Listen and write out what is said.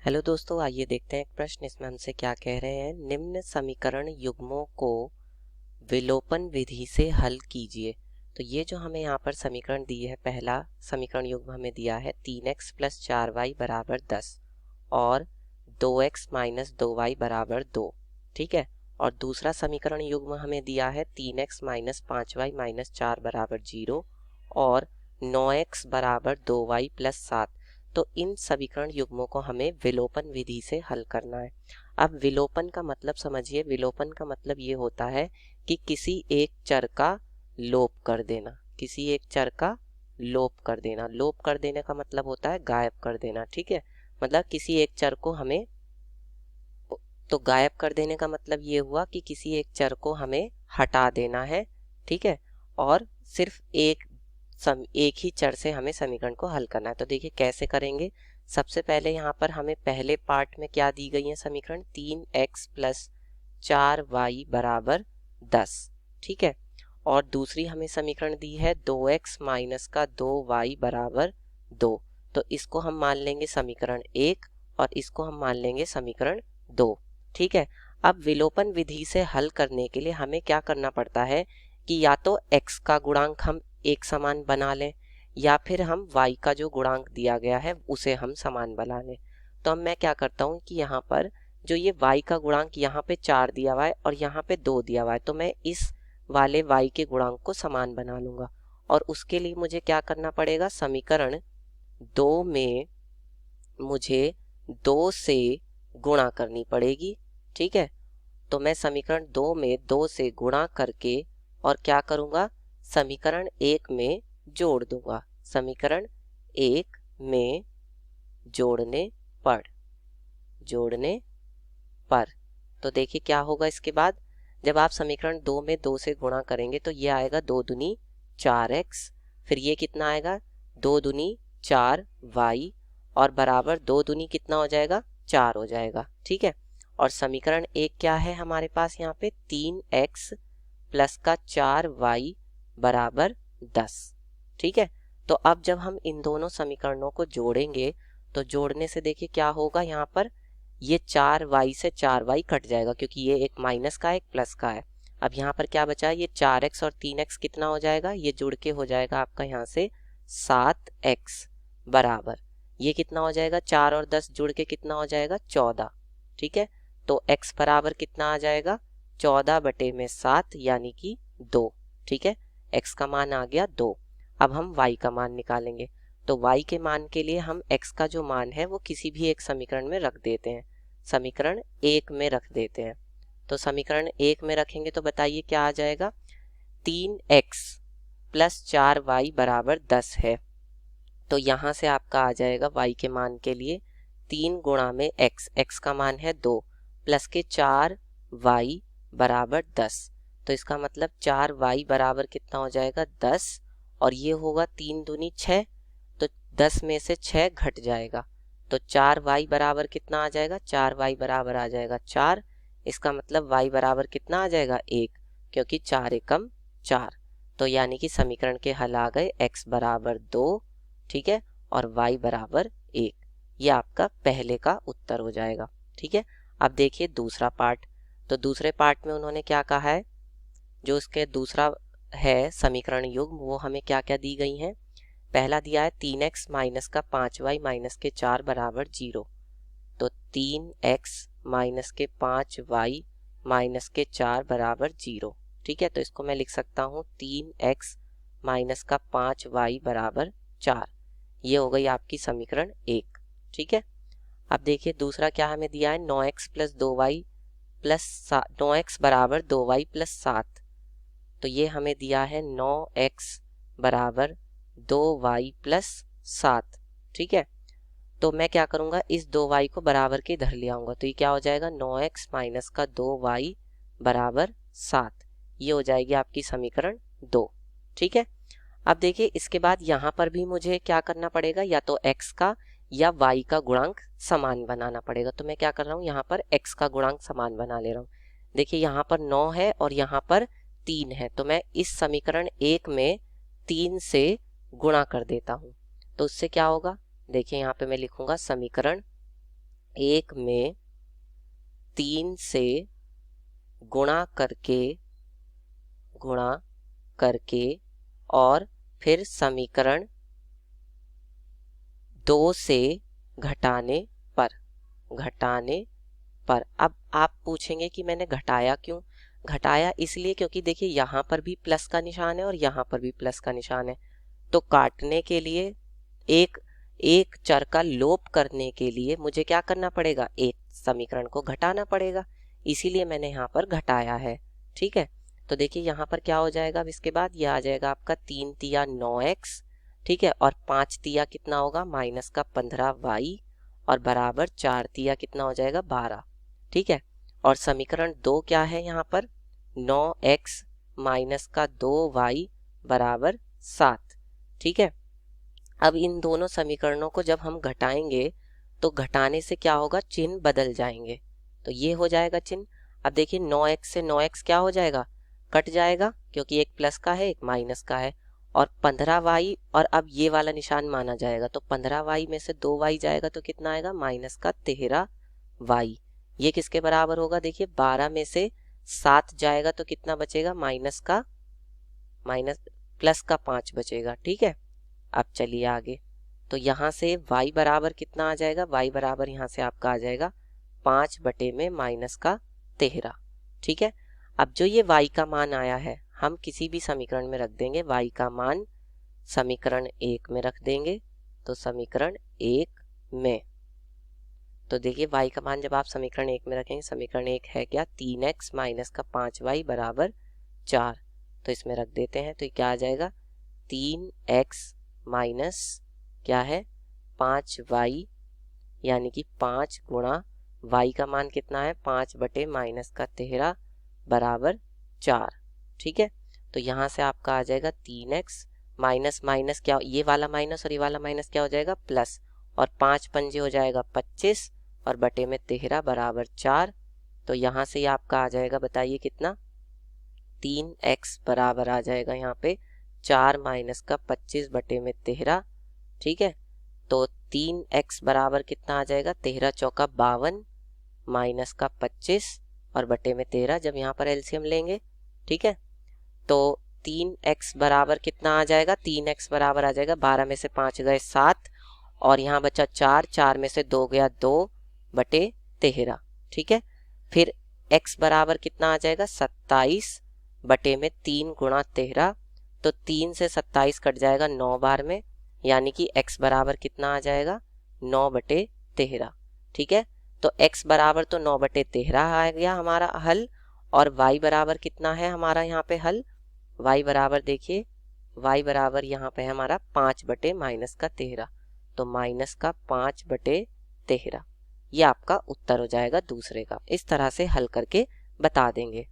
Hello दोस्तों, आइए देखते हैं एक प्रश्न। इसमें हमसे क्या कह रहे हैं। निम्न समीकरण युग्मों को विलोपन विधि से हल कीजिए। तो ये जो हमें यहाँ पर समीकरण दी है, पहला समीकरण युग्म हमें दिया है 3x प्लस 4y बराबर 10 और 2x माइनस 2y बराबर 2। ठीक है। और दूसरा समीकरण युग्म हमें दिया है 3x माइनस 5y माइनस 4 बराबर 0 और 9x बराबर 2y प्लस 7। तो इन समीकरण युग्मों को हमें विलोपन विधि से हल करना है। अब विलोपन का मतलब समझिए। विलोपन का मतलब ये होता है कि किसी एक चर का लोप कर देना। किसी एक चर का लोप कर देना। लोप कर देने का मतलब होता है गायब कर देना। ठीक है। मतलब किसी एक चर को हमें, तो गायब कर देने का मतलब ये हुआ कि किसी एक चर को हमें हटा देना है। ठीक है। और सिर्फ एक ही चर से हमें समीकरण को हल करना है। तो देखिए कैसे करेंगे। सबसे पहले यहाँ पर हमें पहले पार्ट में क्या दी गई है समीकरण, 3x प्लस 4y बराबर 10। ठीक है। और दूसरी हमें समीकरण दी है 2x माइनस का 2y बराबर 2। तो इसको हम मान लेंगे समीकरण 1 और इसको हम मान लेंगे समीकरण 2। ठीक है। अब विलोपन विधि से हल करने के लिए हमें क्या करना पड़ता है कि या तो x का गुणांक हम एक समान बना लें या फिर हम y का जो गुणांक दिया गया है उसे हम समान बना लें। तो अब मैं क्या करता हूँ कि यहाँ पर जो ये y का गुणांक यहाँ पे 4 दिया हुआ है और यहाँ पे 2 दिया हुआ है, तो मैं इस वाले y के गुणांक को समान बना लूंगा। और उसके लिए मुझे क्या करना पड़ेगा, समीकरण 2 में मुझे 2 से गुणा करनी पड़ेगी। ठीक है। तो मैं समीकरण 2 में 2 से गुणा करके और क्या करूंगा, समीकरण 1 में जोड़ दूंगा। समीकरण 1 में जोड़ने पर तो देखिए क्या होगा इसके बाद। जब आप समीकरण 2 में 2 से गुणा करेंगे तो ये आएगा 2 दूनी 4x, फिर ये कितना आएगा 2 दूनी 4y और बराबर 2 दूनी कितना हो जाएगा 4 हो जाएगा। ठीक है। और समीकरण 1 क्या है हमारे पास यहाँ पे, 3x प्लस का 4y बराबर 10। ठीक है। तो अब जब हम इन दोनों समीकरणों को जोड़ेंगे तो जोड़ने से देखिए क्या होगा, यहाँ पर ये 4y से 4y कट जाएगा क्योंकि ये एक माइनस का है एक प्लस का है। अब यहाँ पर क्या बचा है, ये 4x और 3x कितना हो जाएगा, ये जुड़ के हो जाएगा आपका यहाँ से 7x बराबर, ये कितना हो जाएगा 4 और 10 जुड़ के कितना हो जाएगा 14। ठीक है। तो x बराबर कितना आ जाएगा 14 बटे में 7 यानी कि 2। ठीक है। x का मान आ गया 2। अब हम y का मान निकालेंगे। तो y के मान के लिए हम x का जो मान है वो किसी भी एक समीकरण में रख देते हैं। समीकरण 1 में रख देते हैं। तो समीकरण 1 में रखेंगे तो बताइए क्या आ जाएगा, 3x प्लस 4y बराबर 10 है। तो यहाँ से आपका आ जाएगा y के मान के लिए 3 गुणा में x का मान है 2 प्लस के 4y बराबर 10। तो इसका मतलब 4y बराबर कितना हो जाएगा 10 और ये होगा 3 दूनी 6, तो 10 में से 6 घट जाएगा तो 4y बराबर कितना आ जाएगा, 4y बराबर आ जाएगा 4। इसका मतलब y बराबर कितना आ जाएगा 1, क्योंकि 4 एकम 4। तो यानी कि समीकरण के हल आ गए x बराबर 2। ठीक है। और y बराबर 1। ये आपका पहले का उत्तर हो जाएगा। ठीक है। अब देखिए दूसरा पार्ट। तो दूसरे पार्ट में उन्होंने क्या कहा है, जो इसके दूसरा है समीकरण युग्म वो हमें क्या क्या दी गई हैं। पहला दिया है 3x माइनस का 5y माइनस के 4 बराबर 0। तो 3x माइनस के 5y माइनस के 4 बराबर 0। ठीक है। तो इसको मैं लिख सकता हूँ 3x माइनस का 5y बराबर 4। ये हो गई आपकी समीकरण 1। ठीक है। अब देखिए दूसरा क्या हमें दिया है, 9x plus 2y plus 9x बराबर 2y प्लस 7। तो ये हमें दिया है 9x बराबर 2y प्लस 7। ठीक है। तो मैं क्या करूंगा, इस 2y को बराबर के इधर ले आऊंगा तो ये क्या हो जाएगा 9x माइनस का 2y बराबर 7। ये हो जाएगी आपकी समीकरण 2। ठीक है। अब देखिए इसके बाद यहाँ पर भी मुझे क्या करना पड़ेगा, या तो x का या y का गुणांक समान बनाना पड़ेगा। तो मैं क्या कर रहा हूँ, यहाँ पर x का गुणांक समान बना ले रहा हूँ। देखिए यहाँ पर 9 है और यहाँ पर 3 है, तो मैं इस समीकरण 1 में 3 से गुणा कर देता हूँ। तो उससे क्या होगा, देखिए यहाँ पे मैं लिखूंगा समीकरण 1 में 3 से गुणा करके और फिर समीकरण 2 से घटाने पर। अब आप पूछेंगे कि मैंने घटाया क्यों? घटाया इसलिए क्योंकि देखिए यहाँ पर भी प्लस का निशान है और यहाँ पर भी प्लस का निशान है, तो काटने के लिए एक चर का लोप करने के लिए मुझे क्या करना पड़ेगा? एक समीकरण को घटाना पड़ेगा, इसीलिए मैंने यहाँ पर घटाया है। ठीक है, तो देखिए यहाँ पर क्या हो जाएगा? अब इसके बाद ये आ जाएगा आपका 3 तिया 9x, ठीक है, और 5 तिया कितना होगा? माइनस का 15y, और बराबर 4 तिया कितना हो जाएगा? 12। ठीक है, और समीकरण 2 क्या है यहाँ पर? 9x माइनस का 2y बराबर 7। ठीक है, अब इन दोनों समीकरणों को जब हम घटाएंगे तो घटाने से क्या होगा? चिन्ह बदल जाएंगे, तो ये हो जाएगा चिन्ह। अब देखिए 9x से 9x क्या हो जाएगा? कट जाएगा, क्योंकि एक प्लस का है एक माइनस का है, और 15y, और अब ये वाला निशान माना जाएगा, तो 15y में से 2y जाएगा तो कितना आएगा? माइनस का 13y। ये किसके बराबर होगा? देखिए 12 में से 7 जाएगा तो कितना बचेगा? प्लस का 5 बचेगा। ठीक है, अब चलिए आगे, तो यहाँ से y बराबर कितना आ जाएगा? y बराबर यहाँ से आपका आ जाएगा 5 बटे में माइनस का 13। ठीक है, अब जो ये y का मान आया है हम किसी भी समीकरण में रख देंगे। y का मान समीकरण 1 में रख देंगे, तो समीकरण 1 में, तो देखिए y का मान जब आप समीकरण 1 में रखेंगे, समीकरण 1 है क्या? 3x माइनस का 5y बराबर 4, तो इसमें रख देते हैं, तो क्या आ जाएगा? 3x माइनस क्या है? 5y, यानी कि 5 गुणा y का मान कितना है? 5 बटे माइनस का 13 बराबर 4। ठीक है, तो यहाँ से आपका आ जाएगा 3x माइनस माइनस क्या, ये वाला माइनस और ये वाला माइनस क्या हो जाएगा? प्लस, और 5 पंजे हो जाएगा 25, और बटे में 13 बराबर 4। तो यहाँ से आपका आ जाएगा, बताइए कितना? 3x बराबर आ जाएगा यहाँ पे 4 माइनस का 25 बटे में 13। ठीक है, तो 3x बराबर कितना आ जाएगा? 13 चौका 52 माइनस का 25 और बटे में 13, जब यहाँ पर एलसीएम लेंगे। ठीक है, तो 3x बराबर कितना आ जाएगा? 3x बराबर आ जाएगा 12 में से 5 गए 7, और यहाँ बचा 4, 4 में से 2 गया 2 बटे 13। ठीक है, फिर x बराबर कितना आ जाएगा? 27 बटे में 3 गुणा 13, तो 3 से 27 कट जाएगा 9 बार में, यानी कि x बराबर कितना आ जाएगा? 9 बटे 13। ठीक है, तो x बराबर तो 9 बटे 13 आ गया हमारा हल, और y बराबर कितना है हमारा यहाँ पे हल? y बराबर देखिए, y बराबर यहाँ पे है हमारा 5 बटे माइनस का 13, तो माइनस का 5 बटे 13, ये आपका उत्तर हो जाएगा दूसरे का। इस तरह से हल करके बता देंगे।